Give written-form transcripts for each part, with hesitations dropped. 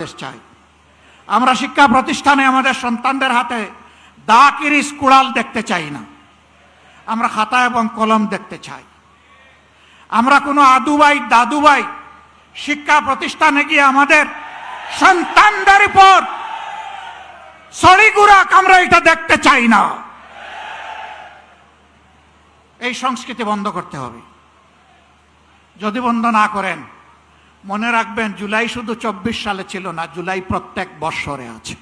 দেশ চাই। আমরা শিক্ষা প্রতিষ্ঠানে আমাদের সন্তানদের হাতে দা কিরিস কুড়াল দেখতে চাই না। আমরা খাতা এবং কলম দেখতে চাই। আমরা কোনো আদুবাই দাদুবাই শিক্ষা প্রতিষ্ঠানে গিয়ে আমাদের সন্তানদের উপর সড়িগুড়া আমরা এটা দেখতে চাই না। এই সংস্কৃতি বন্ধ করতে হবে। যদি বন্ধ না করেন, মনে রাখবেন জুলাই শুধু 24 সালে ছিল না, জুলাই প্রত্যেক বৎসরে আছে।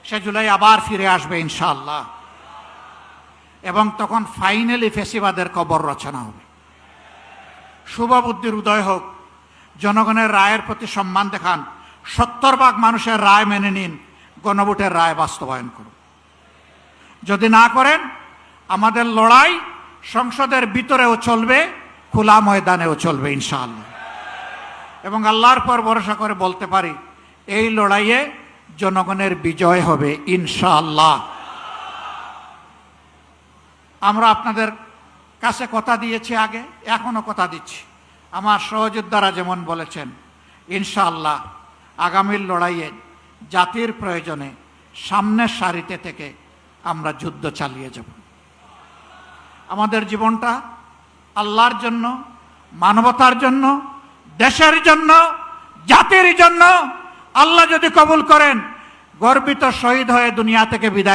সে জুলাই আবার ফিরে আসবে ইনশাআল্লাহ, এবং তখন ফাইনালি ফেসিবাদের কবর রচনা হবে। শুভ বুদ্ধির উদয় হোক, জনগণের রায়ের প্রতি সম্মান দেখান, 70% মানুষের রায় মেনে নিন, গণভোটের রায় বাস্তবায়ন করুন। যদি না করেন, আমাদের লড়াই সংসদের ভিতরেও চলবে, খোলা ময়দানেও চলবে ইনশাআল্লাহ। এবং আল্লাহর পর ভরসা করে বলতে পারি, এই লড়াইয়ে জনগণের বিজয় হবে ইনশাআল্লাহ। আমরা আপনাদের কাছে কথা দিয়েছি আগে, এখনো কথা দিচ্ছি। আমার সহযোদ্ধারা যেমন বলেছেন, ইনশাআল্লাহ আগামীর লড়াইয়ে জাতির প্রয়োজনে সামনের সারিতে থেকে আমরা যুদ্ধ চালিয়ে যাব। আমাদের জীবনটা আল্লাহর জন্য, মানবতার জন্য, দেশের জন্য, জাতির জন্য। আল্লাহ যদি কবুল করেন, গর্বিত শহীদ হয়ে দুনিয়া থেকে বিদায়